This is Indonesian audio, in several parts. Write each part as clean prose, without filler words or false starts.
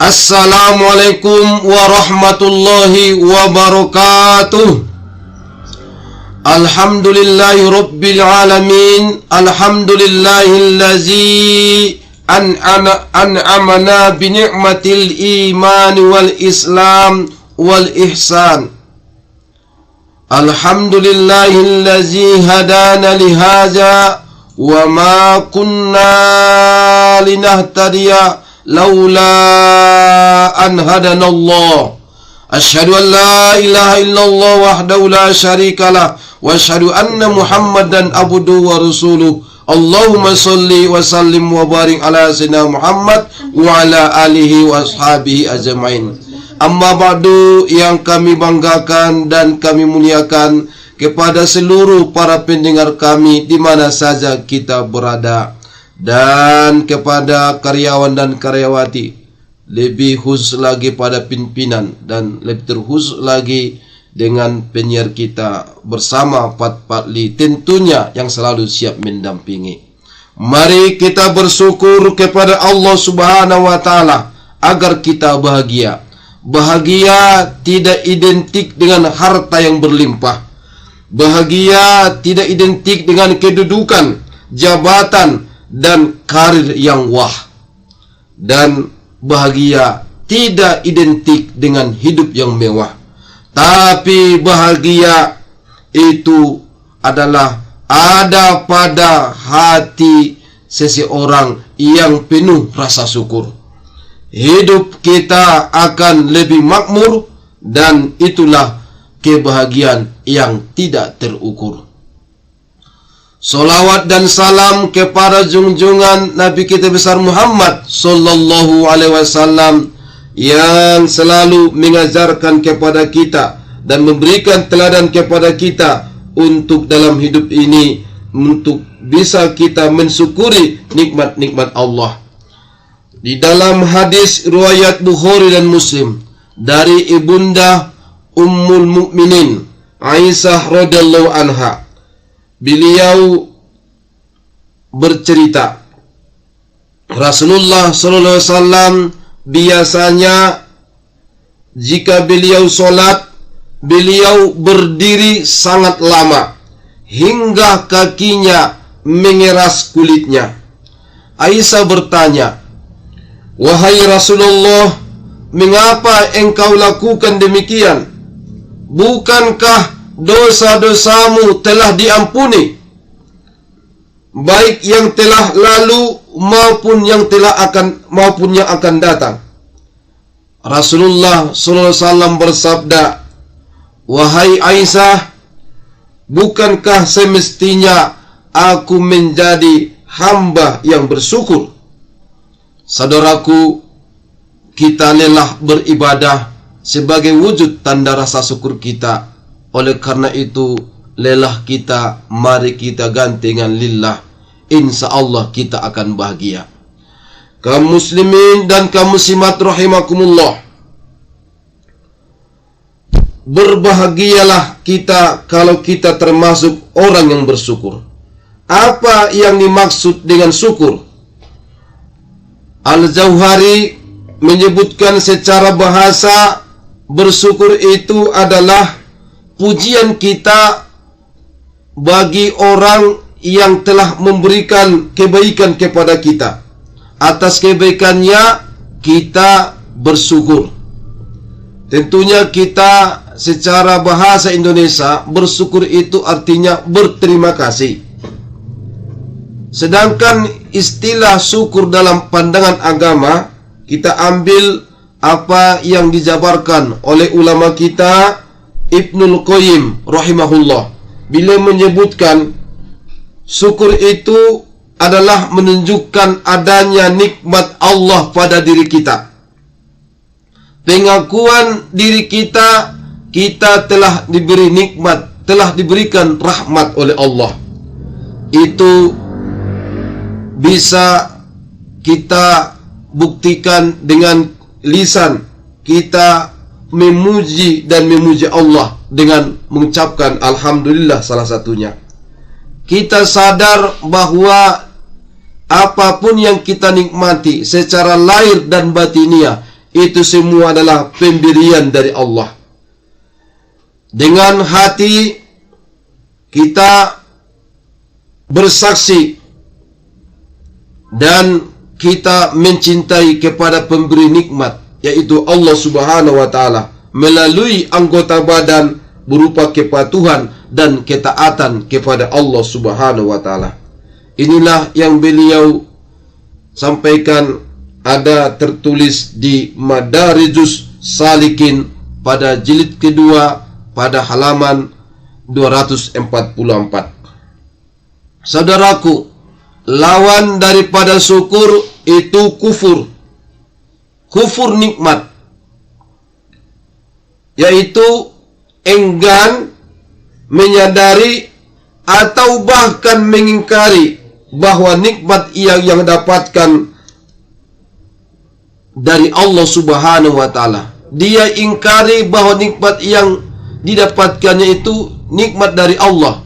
Assalamualaikum warahmatullahi wabarakatuh. Alhamdulillahi rabbil alamin. Alhamdulillahillazi an'amana bi ni'matil iman wal islam wal ihsan. Alhamdulillahillazi hadana lihaza wa ma kunna linahtadiya laula an hadanallah. Asyhadu an la ilaha illallah wahdahu la syarikalah wa asyhadu anna Muhammadan abduhu wa rasuluh. Allahumma sholli wa sallim wa barik ala sayyidina Muhammad wa ala alihi wa ashabihi ajmain. Amma ba'du, yang kami banggakan dan kami muliakan kepada seluruh para pendengar kami di mana saja kita berada, dan kepada karyawan dan karyawati, lebih khusus lagi pada pimpinan, dan lebih terkhusus lagi dengan penyiar kita bersama Pat Patli tentunya yang selalu siap mendampingi. Mari kita bersyukur kepada Allah Subhanahu wa taala agar kita bahagia. Bahagia tidak identik dengan harta yang berlimpah. Bahagia tidak identik dengan kedudukan, jabatan, dan karir yang wah. Dan bahagia tidak identik dengan hidup yang mewah. Tapi bahagia itu adalah ada pada hati seseorang yang penuh rasa syukur. Hidup kita akan lebih makmur, dan itulah kebahagiaan yang tidak terukur. Salawat dan salam kepada junjungan Nabi kita besar Muhammad sallallahu alaihi wasallam yang selalu mengajarkan kepada kita dan memberikan teladan kepada kita untuk dalam hidup ini, untuk bisa kita mensyukuri nikmat-nikmat Allah. Di dalam hadis riwayat Bukhari dan Muslim dari ibunda Ummul Mukminin Aisyah radhiyallahu anha, beliau bercerita, Rasulullah sallallahu alaihi wasallam biasanya jika beliau sholat, beliau berdiri sangat lama hingga kakinya mengeras kulitnya. Aisyah bertanya, "Wahai Rasulullah, mengapa engkau lakukan demikian? Bukankah dosa-dosamu telah diampuni, baik yang telah lalu maupun yang akan datang?" Rasulullah SAW bersabda, "Wahai Aisyah, bukankah semestinya aku menjadi hamba yang bersyukur?" Saudaraku, kita lelah beribadah sebagai wujud tanda rasa syukur kita. Oleh karena itu, lelah kita, mari kita ganti dengan lillah. Insya Allah kita akan bahagia. Kaum muslimin dan kaum muslimat rahimakumullah, berbahagialah kita kalau kita termasuk orang yang bersyukur. Apa yang dimaksud dengan syukur? Al-Jauhari menyebutkan secara bahasa, bersyukur itu adalah pujian kita bagi orang yang telah memberikan kebaikan kepada kita. Atas kebaikannya kita bersyukur. Tentunya kita secara bahasa Indonesia, bersyukur itu artinya berterima kasih. Sedangkan istilah syukur dalam pandangan agama, kita ambil apa yang dijabarkan oleh ulama kita Ibnul Qayyim rahimahullah. Bila menyebutkan syukur itu adalah menunjukkan adanya nikmat Allah pada diri kita. Pengakuan diri kita, kita telah diberi nikmat, telah diberikan rahmat oleh Allah. Itu bisa kita buktikan dengan lisan kita memuji dan memuji Allah dengan mengucapkan alhamdulillah salah satunya. Kita sadar bahwa apapun yang kita nikmati secara lahir dan batiniah itu semua adalah pemberian dari Allah. Dengan hati kita bersaksi dan kita mencintai kepada pemberi nikmat, yaitu Allah Subhanahu wa Ta'ala, melalui anggota badan berupa kepatuhan dan ketaatan kepada Allah Subhanahu wa Ta'ala. Inilah yang beliau sampaikan, ada tertulis di Madarijus Salikin pada jilid kedua pada halaman 244. Saudaraku, lawan daripada syukur itu kufur. Kufur nikmat, yaitu enggan, menyadari atau bahkan mengingkari bahwa nikmat yang dapatkan dari Allah Subhanahu wa Ta'ala. Dia ingkari bahwa nikmat yang didapatkannya itu nikmat dari Allah.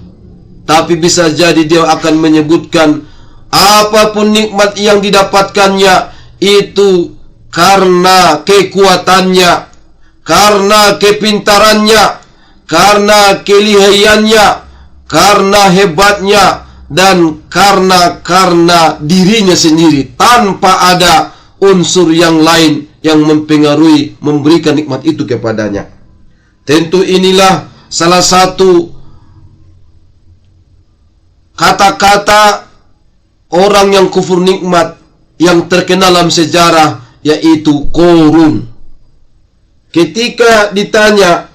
Tapi bisa jadi dia akan menyebutkan apapun nikmat yang didapatkannya itu karena kekuatannya, karena kepintarannya, karena kelihayannya, karena hebatnya, dan karena dirinya sendiri, tanpa ada unsur yang lain yang mempengaruhi memberikan nikmat itu kepadanya. Tentu inilah salah satu kata-kata orang yang kufur nikmat yang terkenal dalam sejarah, yaitu Qarun. Ketika ditanya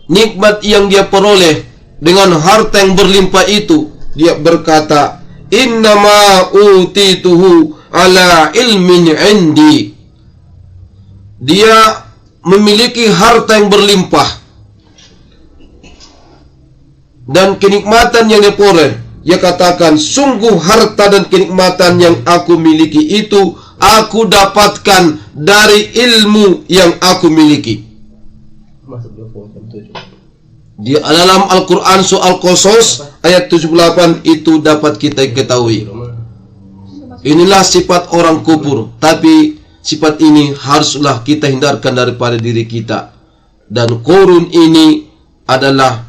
nikmat yang dia peroleh dengan harta yang berlimpah itu, dia berkata, innama utituhu ala ilmin indi. Dia memiliki harta yang berlimpah dan kenikmatan yang dia peroleh. Dia katakan, sungguh harta dan kenikmatan yang aku miliki itu aku dapatkan dari ilmu yang aku miliki. Di dalam Al-Quran surah Al-Qasas ayat 78 itu dapat kita ketahui. Inilah sifat orang kufur, tapi sifat ini haruslah kita hindarkan daripada diri kita. Dan Qarun ini adalah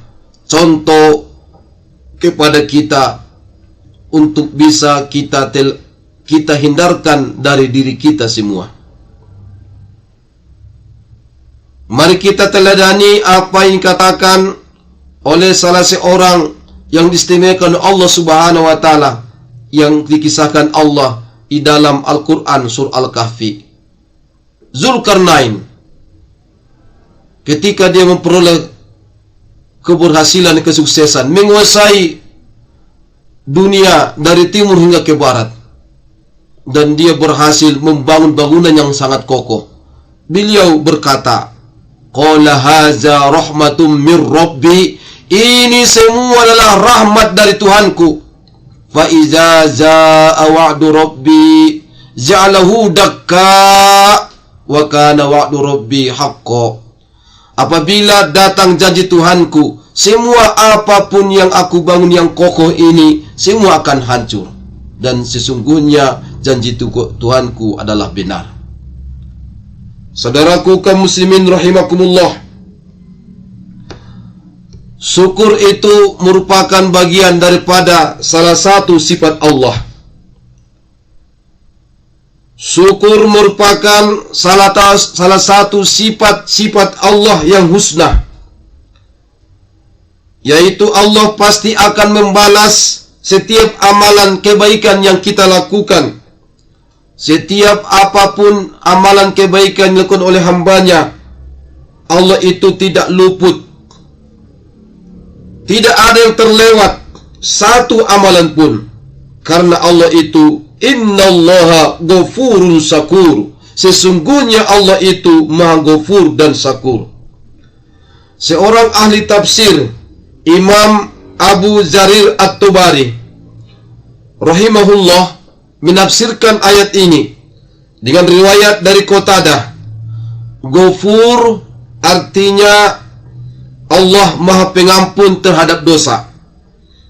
contoh kepada kita untuk bisa kita hindarkan dari diri kita semua. Mari kita teladani apa yang dikatakan oleh salah seorang yang diistimewakan Allah Subhanahu wa Ta'ala, yang dikisahkan Allah di dalam Al-Quran surah Al-Kahfi. Zulkarnain, ketika dia memperoleh keberhasilan dan kesuksesan, menguasai dunia dari timur hingga ke barat, dan dia berhasil membangun bangunan yang sangat kokoh. Beliau berkata, qala haza rahmatum min rabbi, ini semua adalah rahmat dari Tuhanku. Fa iza jaa wa'du rabbi ja'alahu dakka wa kana wa'du rabbi haqqo. Apabila datang janji Tuhanku, semua apapun yang aku bangun yang kokoh ini semua akan hancur, dan sesungguhnya janji Tuhanku adalah benar. Saudaraku kaum muslimin rahimakumullah, syukur itu merupakan bagian daripada salah satu sifat Allah. Syukur merupakan salah satu sifat Allah yang husna, yaitu Allah pasti akan membalas setiap amalan kebaikan yang kita lakukan. Setiap apapun amalan kebaikan yang dilakukan oleh hambanya, Allah itu tidak luput. Tidak ada yang terlewat satu amalan pun, karena Allah itu innallaha ghafurun syakur. Sesungguhnya Allah itu maha ghafur dan syakur. Seorang ahli tafsir, Imam Abu Jarir At-Tabari rahimahullah, menafsirkan ayat ini dengan riwayat dari Qatadah. Ghafur artinya Allah maha pengampun terhadap dosa,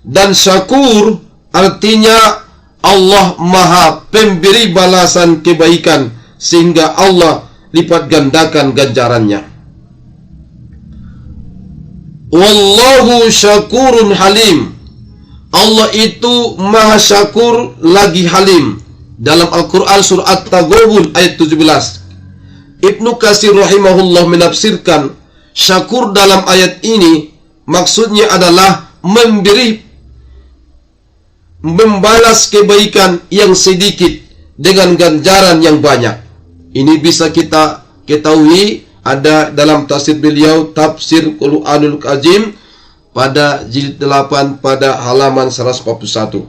dan syakur artinya Allah maha pemberi balasan kebaikan sehingga Allah lipat gandakan ganjarannya. Wallahu syakurun halim. Allah itu maha syakur lagi halim. Dalam Al-Quran surah At-Taghabun ayat 17. Ibnu Katsir rahimahullah menafsirkan syakur dalam ayat ini maksudnya adalah membalas kebaikan yang sedikit dengan ganjaran yang banyak. Ini bisa kita ketahui ada dalam tafsir beliau, Tafsir Qur'anul Karim pada jilid 8 pada halaman 141.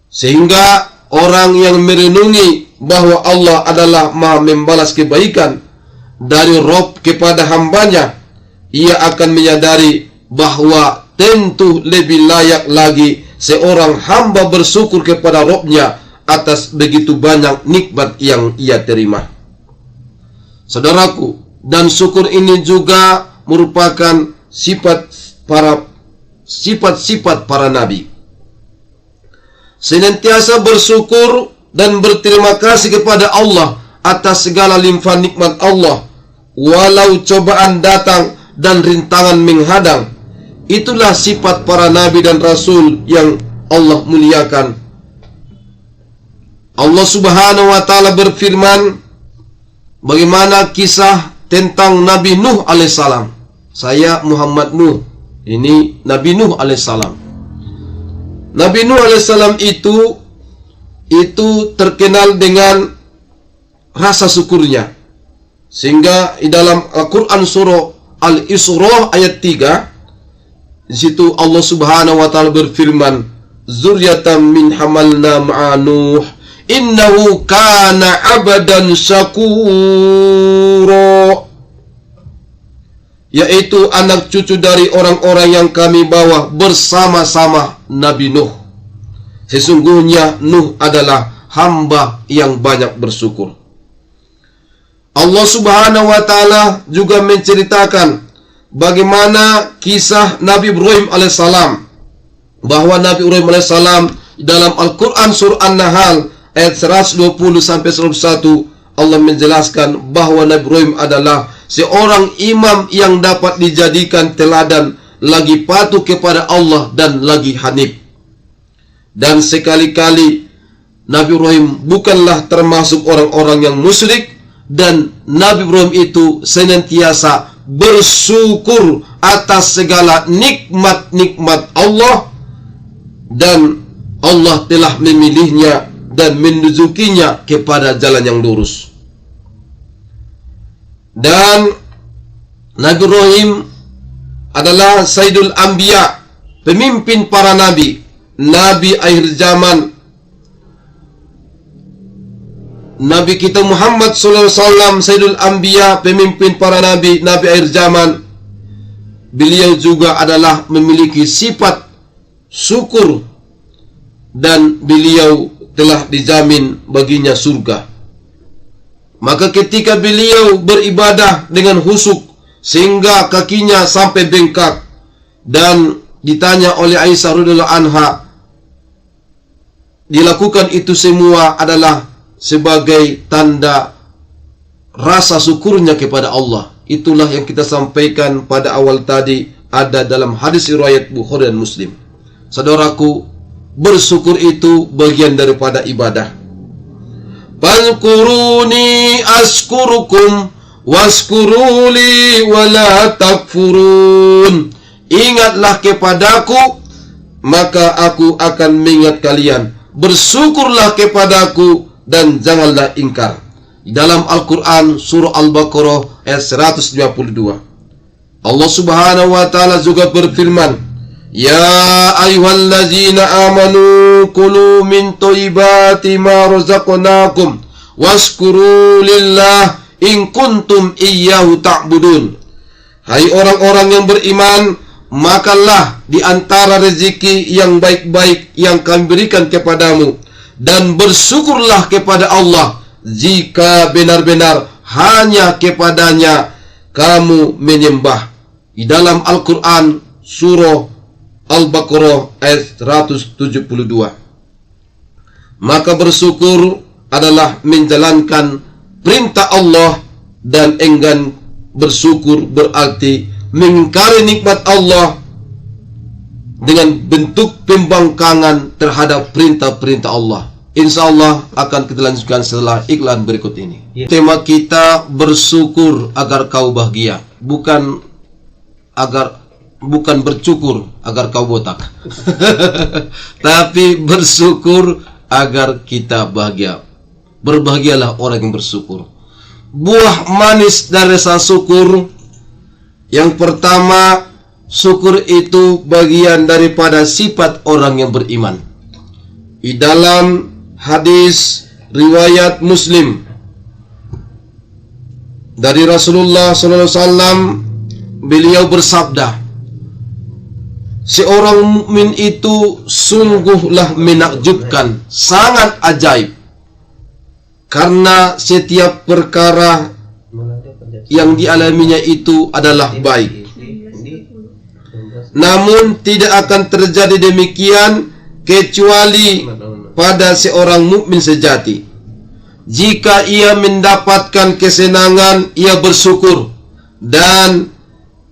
Sehingga orang yang merenungi bahwa Allah adalah maha membalas kebaikan dari Rabb kepada hambanya, ia akan menyadari bahwa tentu lebih layak lagi seorang hamba bersyukur kepada Rabb-nya atas begitu banyak nikmat yang ia terima. Saudaraku, dan syukur ini juga merupakan sifat-sifat para nabi. Senantiasa bersyukur dan berterima kasih kepada Allah atas segala limpahan nikmat Allah, walau cobaan datang dan rintangan menghadang. Itulah sifat para nabi dan rasul yang Allah muliakan. Allah Subhanahu wa taala berfirman, bagaimana kisah tentang Nabi Nuh alaihissalam. Saya Muhammad Nuh, ini Nabi Nuh alaihissalam. Nabi Nuh alaihissalam itu terkenal dengan rasa syukurnya, sehingga di dalam Al-Quran surah Al-Isra ayat 3, di situ Allah Subhanahu wa taala berfirman, "Zurriyatan min hamalna ma'a Nuh, innahu kana 'abdan syakura." Yaitu anak cucu dari orang-orang yang kami bawa bersama-sama Nabi Nuh. Sesungguhnya Nuh adalah hamba yang banyak bersyukur. Allah Subhanahu wa taala juga menceritakan bagaimana kisah Nabi Ibrahim alaihissalam, bahwa Nabi Ibrahim alaihissalam dalam Al-Quran surah An-Nahl ayat 120 sampai 101, Allah menjelaskan bahwa Nabi Ibrahim adalah seorang imam yang dapat dijadikan teladan, lagi patuh kepada Allah dan lagi hanif. Dan sekali-kali Nabi Ibrahim bukanlah termasuk orang-orang yang musyrik, dan Nabi Ibrahim itu senantiasa bersyukur atas segala nikmat-nikmat Allah, dan Allah telah memilihnya dan menunjukinya kepada jalan yang lurus. Dan Nabi Ibrahim adalah Sayyidul Anbiya, pemimpin para nabi, nabi akhir zaman. Nabi kita Muhammad SAW, Sayyidul Anbiya, pemimpin para nabi, nabi akhir zaman. Beliau juga adalah memiliki sifat syukur, dan beliau telah dijamin baginya surga. Maka ketika beliau beribadah dengan khusyuk sehingga kakinya sampai bengkak, dan ditanya oleh Aisyah radhiyallahu anha, dilakukan itu semua adalah sebagai tanda rasa syukurnya kepada Allah. Itulah yang kita sampaikan pada awal tadi, ada dalam hadis riwayat Bukhari dan Muslim. Saudaraku, bersyukur itu bagian daripada ibadah. Fadhkuruni askurukum waskuruli wala takfurun. Ingatlah kepadaku, maka aku akan mengingat kalian. Bersyukurlah kepadaku dan janganlah ingkar. Dalam Al-Quran surah Al-Baqarah ayat 152. Allah Subhanahu wa taala juga berfirman, "Ya ayyuhallazina amanu kulu min thayyibati ma razaqnakum waskuru lillah in kuntum iyyahu ta'budun." Hai orang-orang yang beriman, makanlah di antara rezeki yang baik-baik yang kami berikan kepadamu, dan bersyukurlah kepada Allah jika benar-benar hanya kepadanya kamu menyembah. Di dalam Al-Quran surah Al-Baqarah ayat 172. Maka bersyukur adalah menjalankan perintah Allah, dan enggan bersyukur berarti mengingkari nikmat Allah dengan bentuk pembangkangan terhadap perintah-perintah Allah. Insya Allah akan kita lanjutkan setelah iklan berikut ini. Tema kita bersyukur agar kau bahagia, bukan bercukur agar kau botak. Tapi bersyukur agar kita bahagia. Berbahagialah orang yang bersyukur. Buah manis dari rasa syukur, yang pertama, syukur itu bagian daripada sifat orang yang beriman. Di dalam hadis riwayat Muslim dari Rasulullah SAW, beliau bersabda, seorang mukmin itu sungguhlah menakjubkan, sangat ajaib, karena setiap perkara yang dialaminya itu adalah baik. Namun tidak akan terjadi demikian kecuali pada seorang mukmin sejati. Jika ia mendapatkan kesenangan, ia bersyukur, dan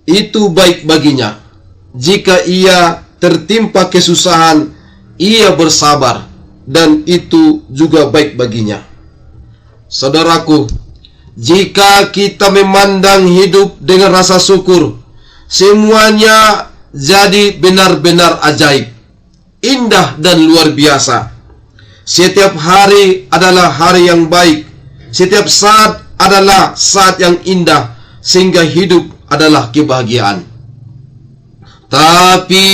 itu baik baginya. Jika ia tertimpa kesusahan, ia bersabar, dan itu juga baik baginya. Saudaraku, jika kita memandang hidup dengan rasa syukur, semuanya jadi benar-benar ajaib, indah dan luar biasa. Setiap hari adalah hari yang baik, setiap saat adalah saat yang indah, sehingga hidup adalah kebahagiaan. Tapi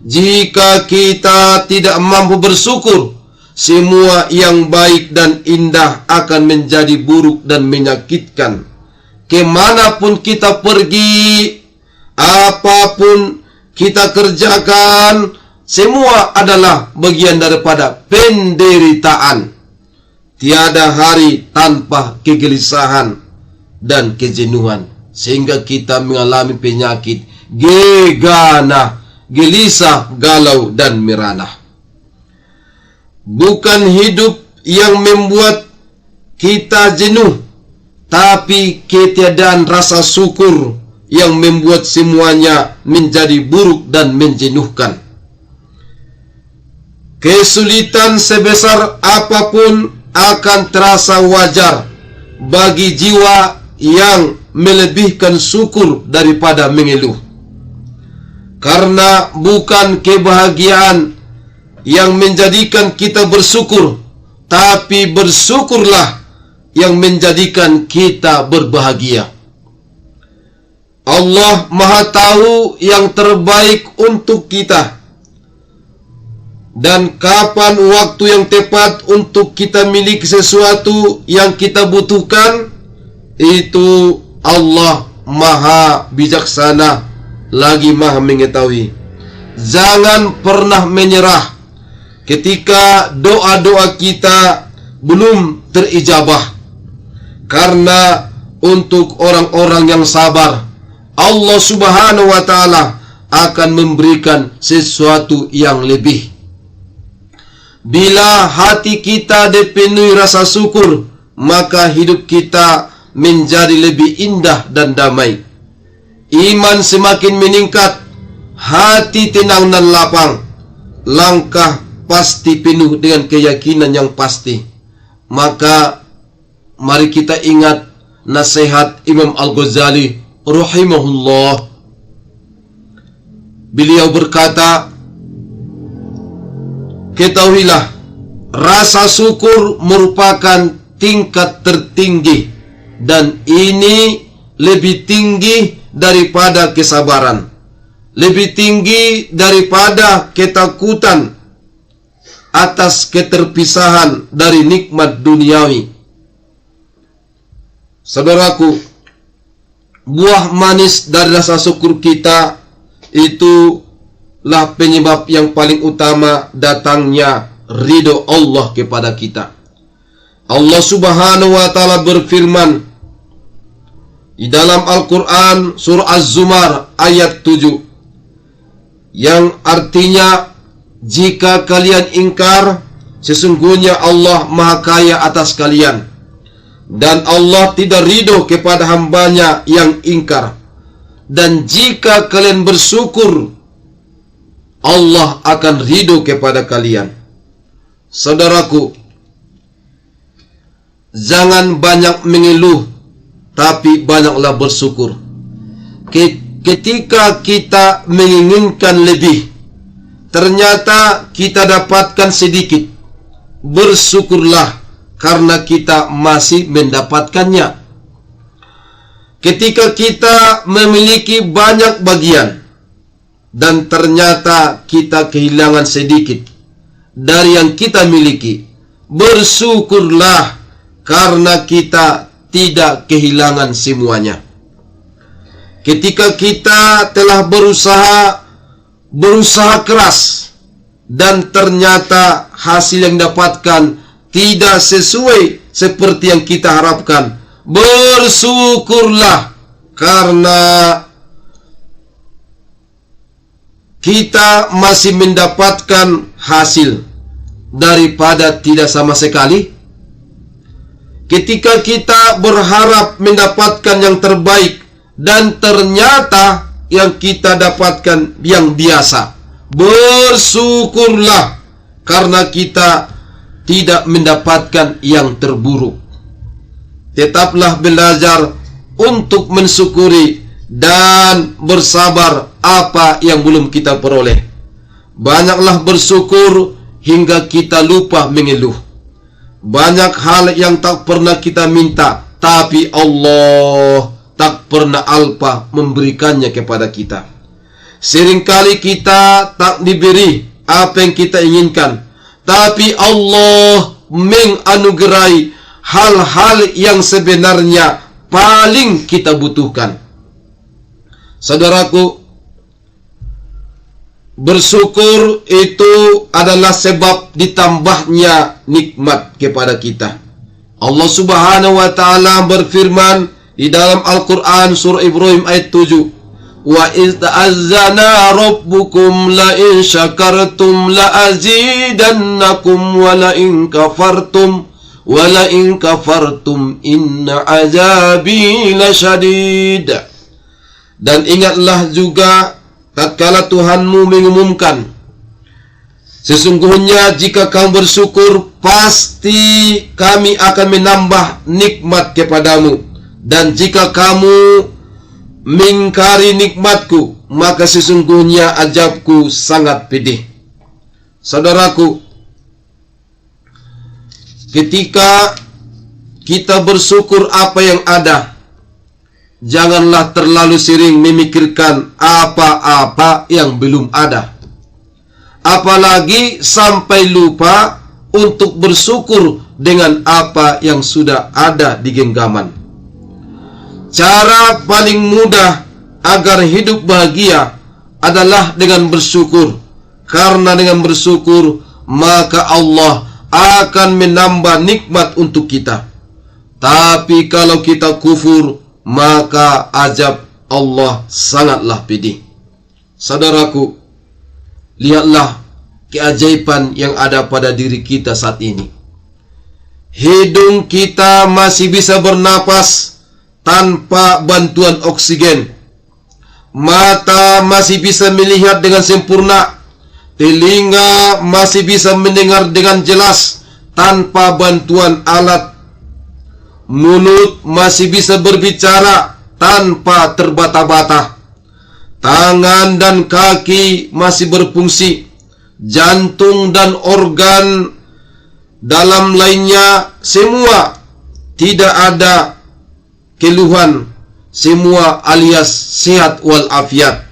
jika kita tidak mampu bersyukur, semua yang baik dan indah akan menjadi buruk dan menyakitkan. Kemanapun kita pergi, apapun kita kerjakan, semua adalah bagian daripada penderitaan. Tiada hari tanpa kegelisahan dan kejenuhan, sehingga kita mengalami penyakit gegana, gelisah, galau, dan merana. Bukan hidup yang membuat kita jenuh, tapi ketiadaan rasa syukur yang membuat semuanya menjadi buruk dan menjenuhkan. Kesulitan sebesar apapun akan terasa wajar bagi jiwa yang melebihkan syukur daripada mengeluh. Karena bukan kebahagiaan yang menjadikan kita bersyukur, tapi bersyukurlah yang menjadikan kita berbahagia. Allah Maha Tahu yang terbaik untuk kita, dan kapan waktu yang tepat untuk kita miliki sesuatu yang kita butuhkan, itu Allah Maha Bijaksana lagi Maha Mengetahui. Jangan pernah menyerah ketika doa-doa kita belum terijabah, karena untuk orang-orang yang sabar, Allah Subhanahu wa Ta'ala akan memberikan sesuatu yang lebih. Bila hati kita dipenuhi rasa syukur, maka hidup kita menjadi lebih indah dan damai. Iman semakin meningkat, hati tenang dan lapang, langkah pasti penuh dengan keyakinan yang pasti. Maka mari kita ingat nasihat Imam Al-Ghazali rahimahullah. Beliau berkata, ketahuilah, rasa syukur merupakan tingkat tertinggi, dan ini lebih tinggi daripada kesabaran, lebih tinggi daripada ketakutan atas keterpisahan dari nikmat duniawi. Saudaraku, buah manis dari rasa syukur kita itulah penyebab yang paling utama datangnya ridho Allah kepada kita. Allah Subhanahu wa Ta'ala berfirman di dalam Al-Quran surah Az-Zumar ayat 7, yang artinya, jika kalian ingkar, Sesungguhnya Allah Maha Kaya atas kalian, dan Allah tidak ridho kepada hambanya yang ingkar. Dan jika kalian bersyukur, Allah akan ridho kepada kalian. Saudaraku, jangan banyak mengeluh, tapi banyaklah bersyukur. Ketika kita menginginkan lebih, ternyata kita dapatkan sedikit, bersyukurlah karena kita masih mendapatkannya. Ketika kita memiliki banyak bagian dan ternyata kita kehilangan sedikit dari yang kita miliki, bersyukurlah karena kita tidak kehilangan semuanya. Ketika kita telah berusaha keras dan ternyata hasil yang dapatkan tidak sesuai seperti yang kita harapkan, bersyukurlah karena kita masih mendapatkan hasil daripada tidak sama sekali. Ketika kita berharap mendapatkan yang terbaik dan ternyata yang kita dapatkan yang biasa, bersyukurlah karena kita tidak mendapatkan yang terburuk. Tetaplah belajar untuk mensyukuri dan bersabar apa yang belum kita peroleh. Banyaklah bersyukur hingga kita lupa mengeluh. Banyak hal yang tak pernah kita minta, tapi Allah tak pernah alpa memberikannya kepada kita. Seringkali kita tak diberi apa yang kita inginkan, tapi Allah menganugerahi hal-hal yang sebenarnya paling kita butuhkan. Saudaraku, bersyukur itu adalah sebab ditambahnya nikmat kepada kita. Allah Subhanahu wa taala berfirman di dalam Al-Quran surah Ibrahim ayat 7, wa iz ta'azzana rabbukum la in syakartum la azidannakum wa la in kafartum inna azabi lasyadid. Dan ingatlah juga tatkala Tuhanmu mengumumkan, sesungguhnya jika kamu bersyukur, pasti kami akan menambah nikmat kepadamu. Dan jika kamu mengingkari nikmatku, maka sesungguhnya azabku sangat pedih. Saudaraku, ketika kita bersyukur apa yang ada, janganlah terlalu sering memikirkan apa-apa yang belum ada. Apalagi sampai lupa untuk bersyukur dengan apa yang sudah ada di genggaman. Cara paling mudah agar hidup bahagia adalah dengan bersyukur. Karena dengan bersyukur, maka Allah akan menambah nikmat untuk kita. Tapi kalau kita kufur, maka azab Allah sangatlah pedih. Saudaraku, lihatlah keajaiban yang ada pada diri kita saat ini. Hidung kita masih bisa bernapas tanpa bantuan oksigen. Mata masih bisa melihat dengan sempurna. Telinga masih bisa mendengar dengan jelas tanpa bantuan alat. Mulut masih bisa berbicara tanpa terbata-bata. Tangan dan kaki masih berfungsi. Jantung dan organ dalam lainnya semua tidak ada keluhan, semua alias sehat walafiat.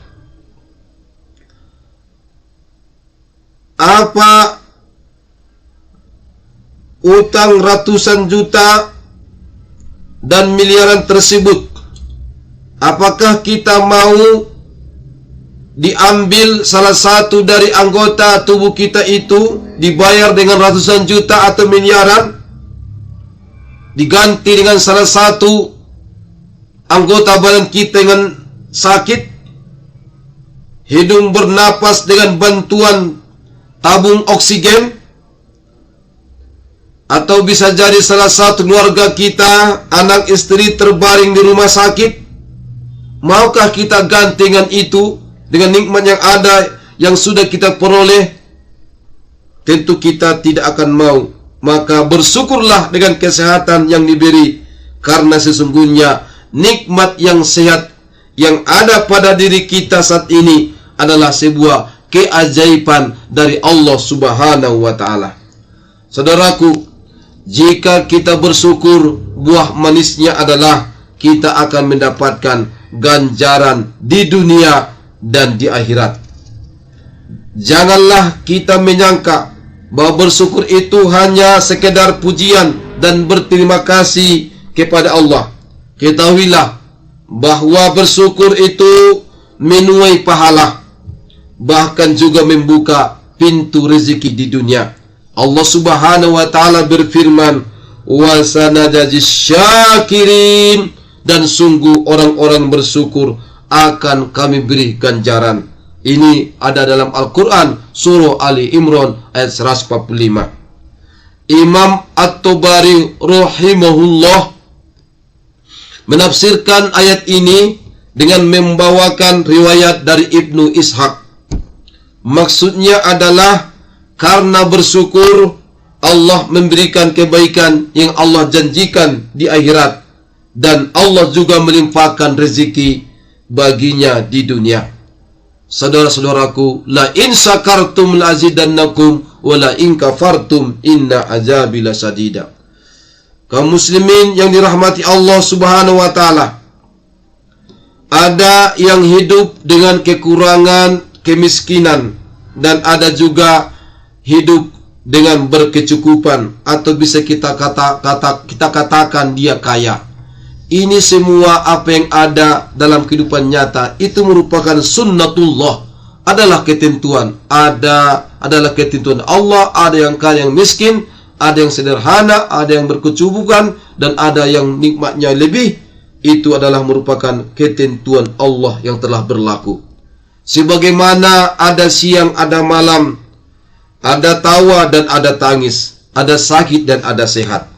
Apa utang ratusan juta dan miliaran tersebut, apakah kita mau diambil salah satu dari anggota tubuh kita itu, dibayar dengan ratusan juta atau miliaran, diganti dengan salah satu anggota badan kita dengan sakit, hidung bernapas dengan bantuan tabung oksigen, atau bisa jadi salah satu keluarga kita, anak istri terbaring di rumah sakit. Maukah kita ganti dengan itu, dengan nikmat yang ada, yang sudah kita peroleh? Tentu kita tidak akan mau. Maka bersyukurlah dengan kesehatan yang diberi, karena sesungguhnya nikmat yang sehat yang ada pada diri kita saat ini adalah sebuah keajaiban dari Allah Subhanahu wa Ta'ala. Saudaraku, jika kita bersyukur, buah manisnya adalah kita akan mendapatkan ganjaran di dunia dan di akhirat. Janganlah kita menyangka bahwa bersyukur itu hanya sekedar pujian dan berterima kasih kepada Allah. Ketahuilah bahwa bersyukur itu menuai pahala, bahkan juga membuka pintu rezeki di dunia. Allah Subhanahu wa Ta'ala berfirman, "Wa sanajzi syakirin," dan sungguh orang-orang bersyukur akan kami beri ganjaran. Ini ada dalam Al-Quran, surah Ali Imran ayat 145. Imam At-Tabari rahimahullah menafsirkan ayat ini dengan membawakan riwayat dari Ibnu Ishaq. Maksudnya adalah karena bersyukur Allah memberikan kebaikan yang Allah janjikan di akhirat, dan Allah juga melimpahkan rezeki baginya di dunia. Saudara-saudaraku, la in syakartum la azidannakum wa la in kafartum inna azabi lasadida. Kaum muslimin yang dirahmati Allah Subhanahu wa Ta'ala, ada yang hidup dengan kekurangan, kemiskinan, dan ada juga hidup dengan berkecukupan, atau bisa kita katakan dia kaya. Ini semua apa yang ada dalam kehidupan nyata itu merupakan sunnatullah, adalah ketentuan. Adalah ketentuan Allah. Ada yang kaya, yang miskin, ada yang sederhana, ada yang berkecukupan, dan ada yang nikmatnya lebih. Itu adalah merupakan ketentuan Allah yang telah berlaku. Sebagaimana ada siang, ada malam, ada tawa dan ada tangis, ada sakit dan ada sehat.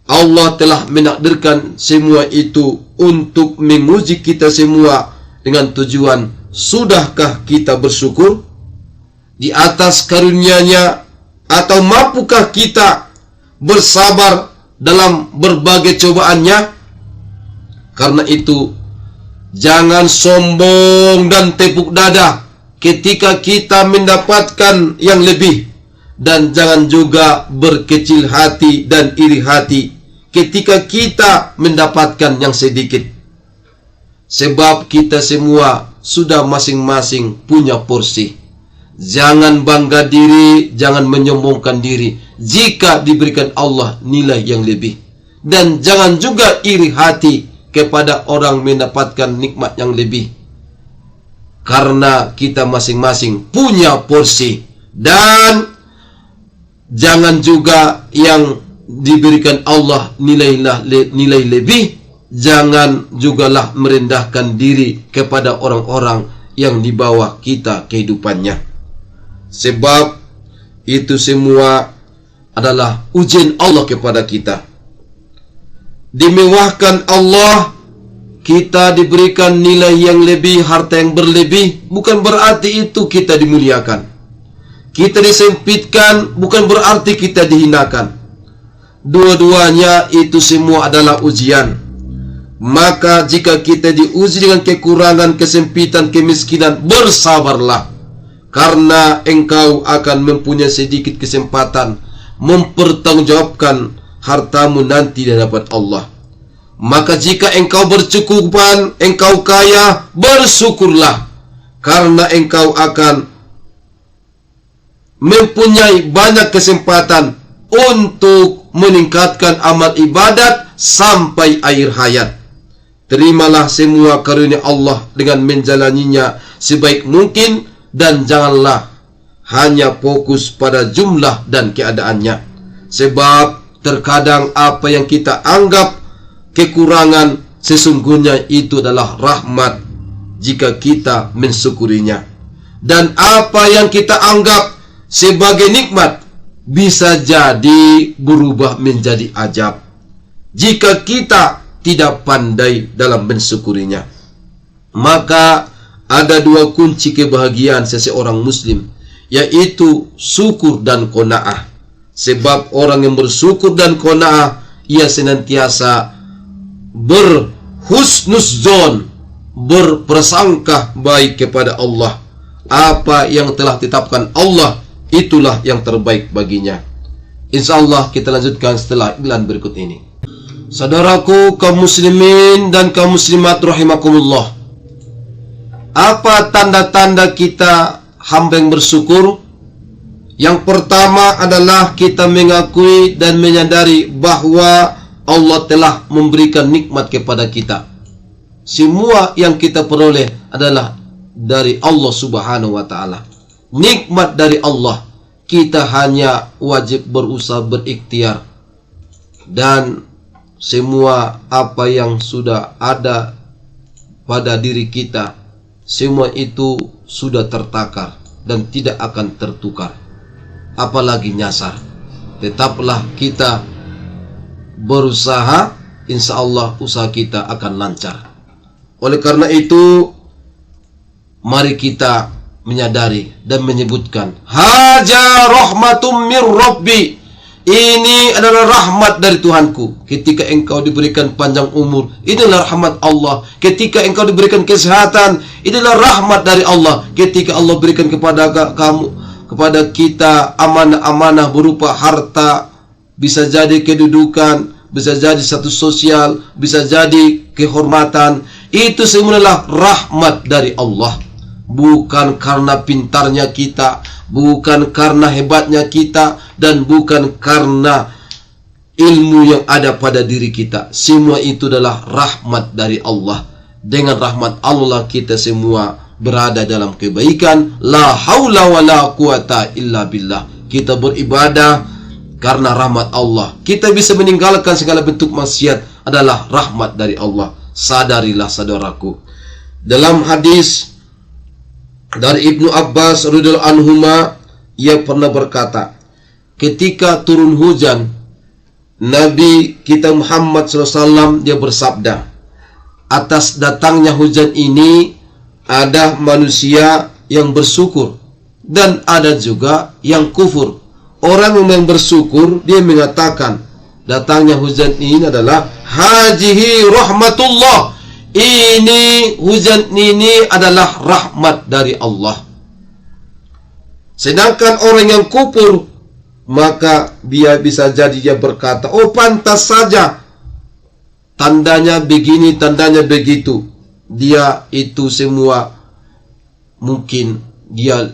Allah telah menakdirkan semua itu untuk menguji kita semua dengan tujuan, sudahkah kita bersyukur di atas karunia-Nya, atau mampukah kita bersabar dalam berbagai cobaannya? Karena itu, jangan sombong dan tepuk dada ketika kita mendapatkan yang lebih, dan jangan juga berkecil hati dan iri hati ketika kita mendapatkan yang sedikit. Sebab kita semua sudah masing-masing punya porsi. Jangan bangga diri, jangan menyombongkan diri jika diberikan Allah nilai yang lebih. Dan jangan juga iri hati kepada orang mendapatkan nikmat yang lebih, karena kita masing-masing punya porsi. Dan jangan juga yang diberikan Allah nilai lebih, jangan jugalah merendahkan diri kepada orang-orang yang di bawah kita kehidupannya. Sebab itu semua adalah ujian Allah kepada kita. Dimewahkan Allah, kita diberikan nilai yang lebih, harta yang berlebih, bukan berarti itu kita dimuliakan. Kita disempitkan, bukan berarti kita dihinakan. Dua-duanya itu semua adalah ujian. Maka jika kita diuji dengan kekurangan, kesempitan, kemiskinan, bersabarlah, karena engkau akan mempunyai sedikit kesempatan mempertanggungjawabkan hartamu nanti di hadapan Allah. Maka jika engkau bercukupan, engkau kaya, bersyukurlah, karena engkau akan mempunyai banyak kesempatan untuk meningkatkan amal ibadat sampai akhir hayat. Terimalah semua karunia Allah dengan menjalaninya sebaik mungkin, dan janganlah hanya fokus pada jumlah dan keadaannya. Sebab terkadang apa yang kita anggap kekurangan, sesungguhnya itu adalah rahmat jika kita mensyukurinya. Dan apa yang kita anggap sebagai nikmat, bisa jadi berubah menjadi ajab jika kita tidak pandai dalam mensyukurinya. Maka ada dua kunci kebahagiaan seseorang muslim, yaitu syukur dan qanaah. Sebab orang yang bersyukur dan qanaah, ia senantiasa berhusnuzon, berprasangka baik kepada Allah. Apa yang telah ditetapkan Allah, itulah yang terbaik baginya. InsyaAllah kita lanjutkan setelah iklan berikut ini. Saudaraku kaum muslimin dan kaum muslimat rahimakumullah, apa tanda-tanda kita hamba yang bersyukur? Yang pertama adalah kita mengakui dan menyadari bahwa Allah telah memberikan nikmat kepada kita. Semua yang kita peroleh adalah dari Allah Subhanahu wa ta'ala. Nikmat dari Allah. Kita hanya wajib berusaha berikhtiar, dan semua apa yang sudah ada pada diri kita, semua itu sudah tertakar dan tidak akan tertukar, apalagi nyasar. Tetaplah kita berusaha, insya Allah usaha kita akan lancar. Oleh karena itu, mari kita menyadari dan menyebutkan, haja rahmatum mir rabbi, ini adalah rahmat dari Tuhanku. Ketika engkau diberikan panjang umur, inilah rahmat Allah. Ketika engkau diberikan kesehatan, inilah rahmat dari Allah. Ketika Allah berikan kepada kamu, kepada kita amanah-amanah berupa harta, bisa jadi kedudukan, bisa jadi status sosial, bisa jadi kehormatan, itu semuanya rahmat dari Allah. Bukan karena pintarnya kita, bukan karena hebatnya kita, dan bukan karena ilmu yang ada pada diri kita. Semua itu adalah rahmat dari Allah. Dengan rahmat Allah kita semua berada dalam kebaikan. La haula wa la quwata illa billah. Kita beribadah karena rahmat Allah. Kita bisa meninggalkan segala bentuk maksiat adalah rahmat dari Allah. Sadarilah saudaraku. Dalam hadis dari Ibnu Abbas radhiyallahu anhuma, ia pernah berkata, ketika turun hujan, Nabi kita Muhammad SAW dia bersabda, atas datangnya hujan ini ada manusia yang bersyukur dan ada juga yang kufur. Orang yang bersyukur dia mengatakan, datangnya hujan ini adalah hajihi rahmatullah, ini hujan ini adalah rahmat dari Allah. Sedangkan orang yang kufur, maka dia bisa jadi dia berkata, oh pantas saja, tandanya begini, tandanya begitu. Dia itu semua mungkin dia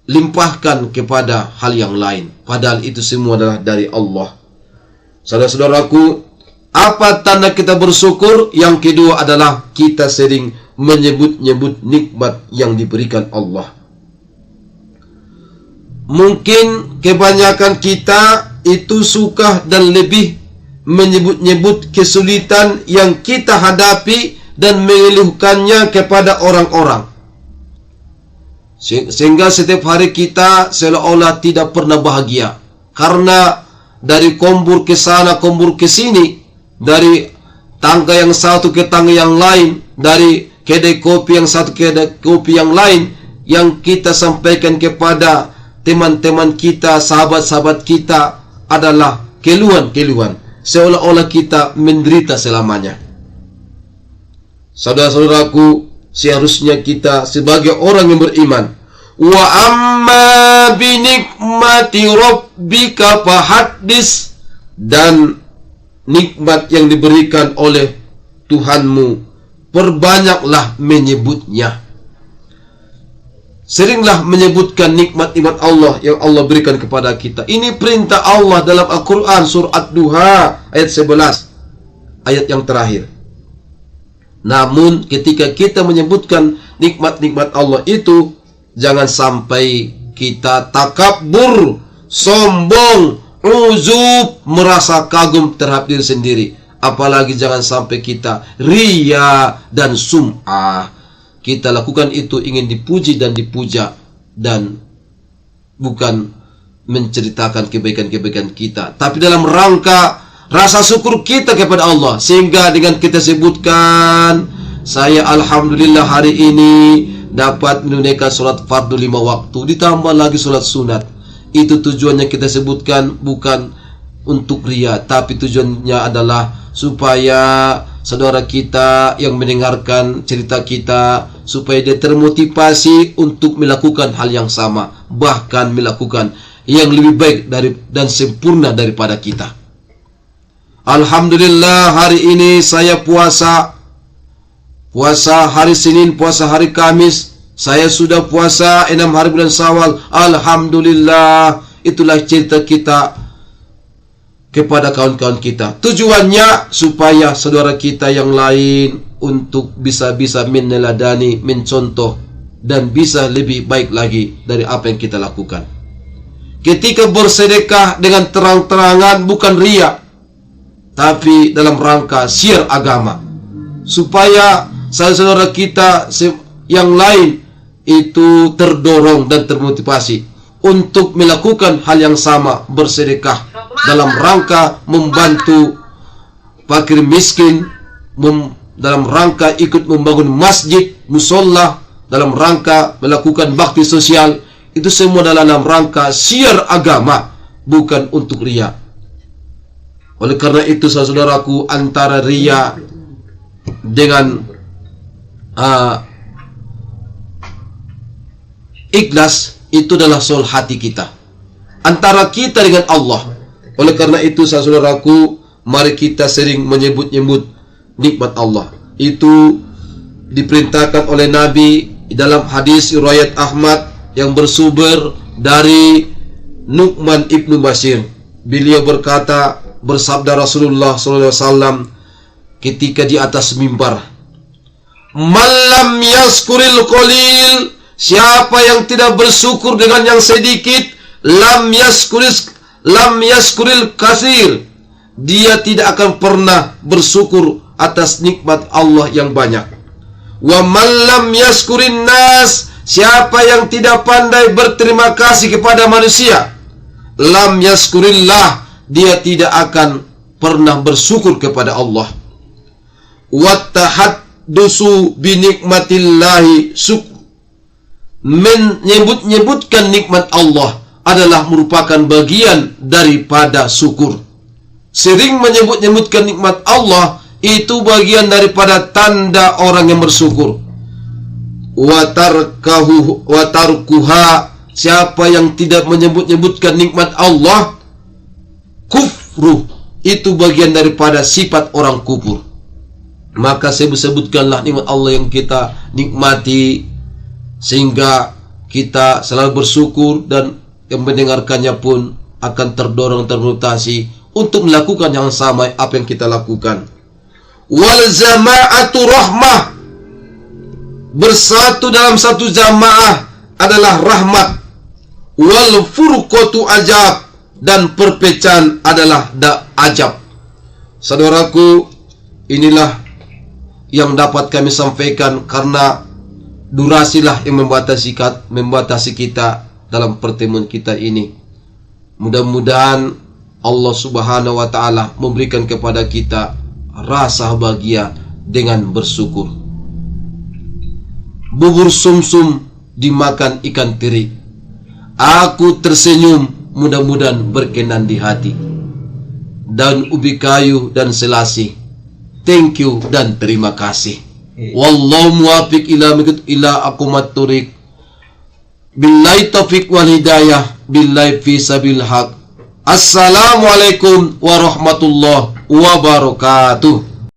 limpahkan kepada hal yang lain, padahal itu semua adalah dari Allah. Saudara-saudaraku, apa tanda kita bersyukur? Yang kedua adalah kita sering menyebut-nyebut nikmat yang diberikan Allah. Mungkin kebanyakan kita itu suka dan lebih menyebut-nyebut kesulitan yang kita hadapi dan mengeluhkannya kepada orang-orang, sehingga setiap hari kita seolah-olah tidak pernah bahagia. Karena dari kombur ke sana, kombur ke sini, dari tangga yang satu ke tangga yang lain, dari kedai kopi yang satu ke kedai kopi yang lain, yang kita sampaikan kepada teman-teman kita, sahabat-sahabat kita adalah keluhan-keluhan, seolah-olah kita menderita selamanya. Saudara-saudaraku, seharusnya kita sebagai orang yang beriman, wa amma binikmati rabbika fahaddis, dan nikmat yang diberikan oleh Tuhanmu, perbanyaklah menyebutnya. Seringlah menyebutkan nikmat-nikmat Allah yang Allah berikan kepada kita. Ini perintah Allah dalam Al-Quran, surat Duha ayat 11, ayat yang terakhir. Namun ketika kita menyebutkan nikmat-nikmat Allah itu, jangan sampai kita takabur, sombong, uzub, merasa kagum terhadap diri sendiri. Apalagi jangan sampai kita riya dan sum'ah. Kita lakukan itu ingin dipuji dan dipuja, dan bukan menceritakan kebaikan-kebaikan kita, tapi dalam rangka rasa syukur kita kepada Allah. Sehingga dengan kita sebutkan, saya alhamdulillah hari ini dapat menunaikan sholat fardu 5 waktu, ditambah lagi sholat sunat. Itu tujuannya kita sebutkan bukan untuk ria, tapi tujuannya adalah supaya saudara kita yang mendengarkan cerita kita, supaya dia termotivasi untuk melakukan hal yang sama, bahkan melakukan yang lebih baik dan sempurna daripada kita. Alhamdulillah hari ini saya puasa hari Senin, puasa hari Kamis. Saya sudah puasa 6 hari bulan Syawal. Alhamdulillah. Itulah cerita kita kepada kawan-kawan kita. Tujuannya supaya saudara kita yang lain untuk bisa meneladani, mencontoh, dan bisa lebih baik lagi dari apa yang kita lakukan. Ketika bersedekah dengan terang-terangan bukan ria, tapi dalam rangka syiar agama, supaya saudara kita yang lain itu terdorong dan termotivasi untuk melakukan hal yang sama, bersedekah dalam rangka membantu fakir miskin, dalam rangka ikut membangun masjid, musola, dalam rangka melakukan bakti sosial. Itu semua dalam rangka syiar agama, bukan untuk ria. Oleh karena itu saudaraku, antara ria dengan ikhlas itu adalah soal hati kita, antara kita dengan Allah. Oleh karena itu saudaraku, mari kita sering menyebut-nyebut nikmat Allah. Itu diperintahkan oleh Nabi dalam hadis riwayat Ahmad yang bersumber dari Nu'man ibnu Bashir. Beliau berkata, bersabda Rasulullah SAW ketika di atas mimbar, "Malam yaskuril qalil," siapa yang tidak bersyukur dengan yang sedikit, lam yaskuril kasir, dia tidak akan pernah bersyukur atas nikmat Allah yang banyak. Wa man lam yaskurin nas, siapa yang tidak pandai berterima kasih kepada manusia, lam yaskurillah, dia tidak akan pernah bersyukur kepada Allah. Wattahaddusu binikmatillahi syukur, menyebut-nyebutkan nikmat Allah adalah merupakan bagian daripada syukur. Sering menyebut-nyebutkan nikmat Allah itu bagian daripada tanda orang yang bersyukur. Watarkuha, siapa yang tidak menyebut-nyebutkan nikmat Allah, kufru, itu bagian daripada sifat orang kufur. Maka sebutkanlah nikmat Allah yang kita nikmati, sehingga kita selalu bersyukur, dan yang mendengarkannya pun akan terdorong, termotivasi untuk melakukan yang sama apa yang kita lakukan. Wal jama'atu rahmah, bersatu dalam satu jamaah adalah rahmat. Wal furqatu ajab, dan perpecahan adalah ajab. Saudaraku, inilah yang dapat kami sampaikan, karena durasilah yang membatasi kita dalam pertemuan kita ini. Mudah-mudahan Allah Subhanahu wa Ta'ala memberikan kepada kita rasa bahagia dengan bersyukur. Bubur sumsum dimakan ikan teri, aku tersenyum, mudah-mudahan berkenan di hati. Daun ubi kayu dan selasih, thank you dan terima kasih. Wallahu muwafiq ila aqwamat thoriq. Billahi taufiq wal hidayah, billahi fi sabil haq. Assalamualaikum warahmatullahi wabarakatuh.